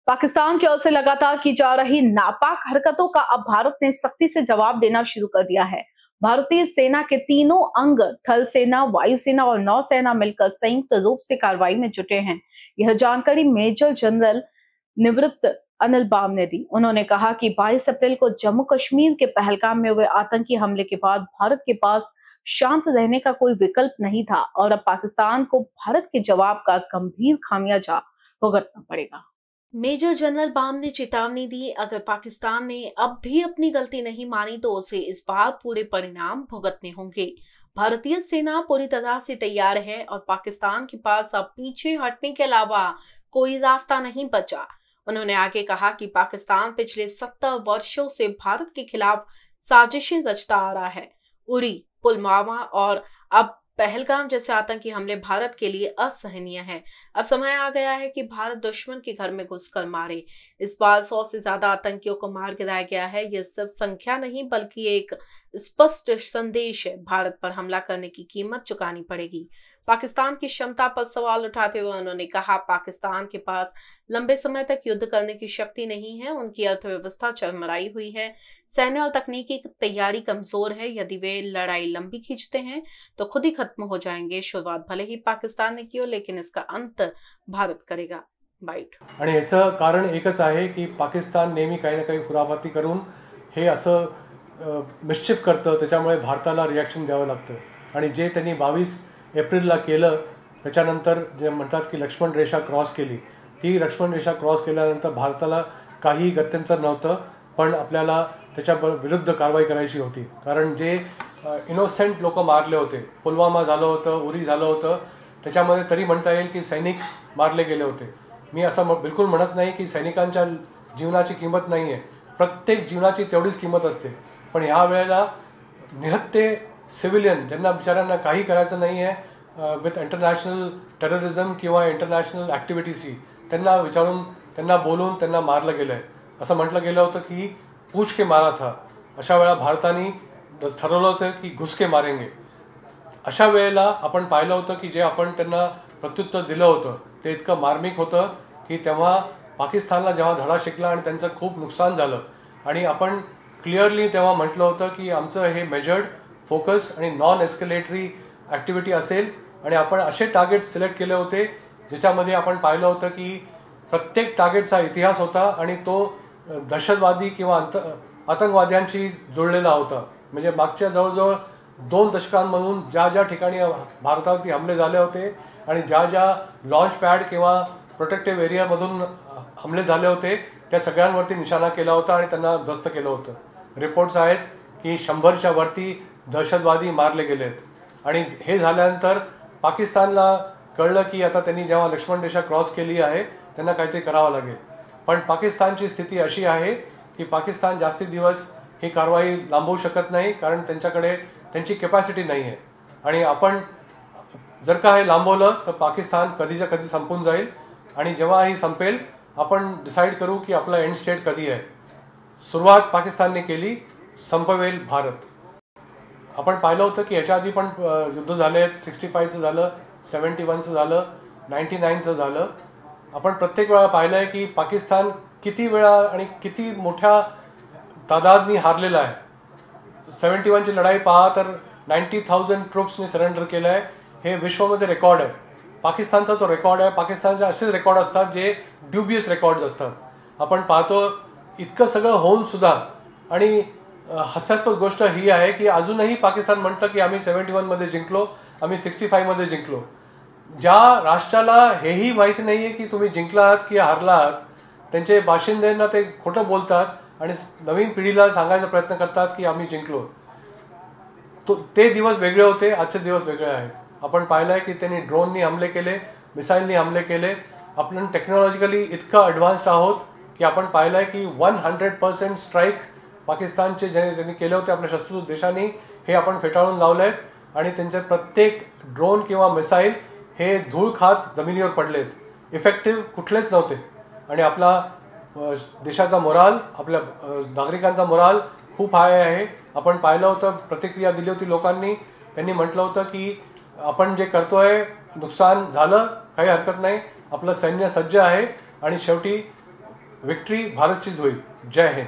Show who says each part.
Speaker 1: पाकिस्तान की ओर से लगातार की जा रही नापाक हरकतों का अब भारत ने सख्ती से जवाब देना शुरू कर दिया है। भारतीय सेना के तीनों अंग थल सेना, वायुसेना और नौसेना मिलकर संयुक्त रूप से कार्रवाई में जुटे हैं। यह जानकारी मेजर जनरल निवृत्त अनिल बाम ने दी। उन्होंने कहा कि 22 अप्रैल को जम्मू कश्मीर के पहलगाम में हुए आतंकी हमले के बाद भारत के पास शांत रहने का कोई विकल्प नहीं था और अब पाकिस्तान को भारत के जवाब का गंभीर खामियाजा भुगतना पड़ेगा।
Speaker 2: मेजर जनरल बाम ने चेतावनी दी, अगर पाकिस्तान ने अब भी अपनी गलती नहीं मानी तो उसे इस बार पूरे परिणाम भुगतने होंगे। भारतीय सेना पूरी तरह से तैयार है और पाकिस्तान के पास अब पीछे हटने के अलावा कोई रास्ता नहीं बचा। उन्होंने आगे कहा कि पाकिस्तान पिछले 70 वर्षों से भारत के खिलाफ साजिशें रचता आ रहा है। उरी, पुलवामा और अब पहलगाम जैसे आतंकी हमले भारत के लिए असहनीय है। अब समय आ गया है कि भारत दुश्मन के घर में घुसकर मारे। इस बार 100 से ज्यादा आतंकियों को मार गिराया गया है। यह सिर्फ संख्या नहीं बल्कि एक स्पष्ट संदेश है। भारत पर हमला करने की कीमत चुकानी पड़ेगी। पाकिस्तान की क्षमता पर सवाल उठाते हुए उन्होंने कहा, पाकिस्तान के पास लंबे समय तक युद्ध करने की शक्ति नहीं है। उनकी अर्थव्यवस्था चरमराई हुई है। सैन्य और तकनीकी तैयारी कमजोर है। यदि वे लड़ाई लंबी खींचते हैं तो खुद ही खत्म हो जाएंगे। शुरुआत भले ही पाकिस्तान ने की हो, लेकिन इसका अंत भारत करेगा। बाईट।
Speaker 3: आणि याचं कारण एकच आहे की पाकिस्तान नेहमी काही ना काही खुराफाती करून हे असं मिस्चिफ करतं, त्याच्यामुळे भारताला रिॲक्शन द्यावं लागतं। आणि जे त्यांनी 22 एप्रिलला केलं, त्याच्यानंतर जे म्हणतात की लक्ष्मण रेषा क्रॉस केली, ती लक्ष्मण रेषा क्रॉस केल्यानंतर भारताला काही गत्यंतर नव्हतं, पण आपल्याला त्याच्या विरुद्ध कारवाई करायची होती। कारण जे इनोसेंट लोक मारले होते, पुलवामा झालं होतं, उरी झालं होतं, त्याच्यामध्ये तरी म्हणता येईल की सैनिक मारले गेले होते। मी असं बिलकुल म्हणत नाही की सैनिकांच्या जीवनाची किंमत नाही आहे, प्रत्येक जीवनाची तेवढीच किंमत असते। पण ह्या वेळेला निहत्ते सिव्हिलियन ज्यांना बिचाऱ्यांना काही करायचं नाही आहे विथ इंटरनॅशनल टेररिझम किंवा इंटरनॅशनल ॲक्टिव्हिटीजशी, त्यांना विचारून, त्यांना बोलून त्यांना मारलं गेलं आहे। असं म्हटलं गेलं होतं की पूछ के मारा था। अशा वेळा भारताने ठरवलं होतं की घुस के मारेंगे। अशा वेळेला आपण पाहिलं होतं की जे आपण त्यांना प्रत्युत्तर दिलं होतं ते इतकं मार्मिक होतं की तेव्हा पाकिस्तानला जेव्हा धडा शिकला आणि त्यांचं खूप नुकसान झालं आणि आपण क्लिअरली तेव्हा म्हटलं होतं की आमचं हे मेजर्ड फोकस आणि नॉन एस्केलेटरी ॲक्टिव्हिटी असेल आणि आपण असे टार्गेट्स सिलेक्ट केले होते ज्याच्यामध्ये आपण पाहिलं होतं की प्रत्येक टार्गेटचा इतिहास होता आणि तो दहशतवादी किंवा आतंकवाद्यांशी जोडलेला होता। म्हणजे मागच्या जवळजवळ 2 दशकांमधून ज्या ज्या ठिकाणी भारतावरती हमले झाले होते आणि ज्या ज्या लॉन्च पॅड किंवा प्रोटेक्टिव्ह एरियामधून हमले झाले होते त्या सगळ्यांवरती निशाणा केला होता आणि त्यांना ध्वस्त केलं होतं। रिपोर्ट्स आहेत की 100च्या वरती दहशतवादी मारले गेले आहेत। आणि हे झाल्यानंतर पाकिस्तानला कळलं की आता त्यांनी जेव्हा लक्ष्मण रेषा क्रॉस केली आहे त्यांना काहीतरी करावं लागेल। पण पाकिस्तानची स्थिती अशी आहे की पाकिस्तान जास्ती दिवस ही कारवाई लांबवू शकत नाही, कारण त्यांच्याकडे त्यांची कॅपॅसिटी नाही आहे। आणि आपण जर का हे लांबवलं तर पाकिस्तान कधीच्या कधी संपून जाईल आणि जेव्हा ही संपेल आपण डिसाईड करू की आपला एंड स्टेट कधी आहे। सुरुवात पाकिस्तानने केली, संपवेल भारत। आपण पाहिलं होतं की याच्या आधी पण युद्ध झाले आहेत, 65चं झालं, 71चं झालं, 99चं झालं। आपण प्रत्येक वेळा पाहिलं आहे की पाकिस्तान किती वेळा आणि किती मोठ्या तादादनी हारलेला आहे। 71ची लढाई पहा तर 90,000 ट्रूप्सने सरेंडर केलं आहे। हे विश्वामध्ये रेकॉर्ड आहे, पाकिस्तानचा तो रेकॉर्ड आहे। पाकिस्तानचे असेच रेकॉर्ड असतात जे ड्युबियस रेकॉर्ड्स असतात। आपण पाहतो इतकं सगळं होऊन सुद्धा, आणि हास्यास्पद गोष्ट ही आहे की अजूनही पाकिस्तान म्हणतं की आम्ही 71मध्ये जिंकलो, आम्ही 65मध्ये जिंकलो। ज्या राष्ट्राला हेही माहिती नाही आहे की तुम्ही जिंकलात की हारलात, त्यांचे बाशिंद्यांना ते खोटं बोलतात आणि नवीन पिढीला सांगायचा प्रयत्न करतात की आम्ही जिंकलो। ते दिवस वेगळे होते, आजचे दिवस वेगळे आहेत। आपण पाहिलं आहे की त्यांनी ड्रोननी हमले केले, मिसाईलनी हमले केले। आपण टेक्नॉलॉजिकली इतकं ॲडव्हान्स्ड आहोत की आपण पाहिलं आहे की 100% स्ट्राईक पाकिस्तानचे ज्यांनी केले होते आपल्या शत्रू देशांनी, हे आपण फेटाळून लावले आहेत आणि त्यांचे प्रत्येक ड्रोन किंवा मिसाईल हे धूळ खात जमिनीवर पडलेत, इफेक्टिव्ह कुठलेच नव्हते। आणि आपला देशाचा मोराल, आपल्या नागरिकांचा मोराल खूप हाय आहे। आपण पाहिलं होतं, प्रतिक्रिया दिली होती लोकांनी, त्यांनी म्हटलं होतं की आपण जे करतोय नुकसान झालं, काही हरकत नाही, आपलं सैन्य सज्ज आहे आणि शेवटी विक्ट्री भारतचीच होईल. जय हिंद.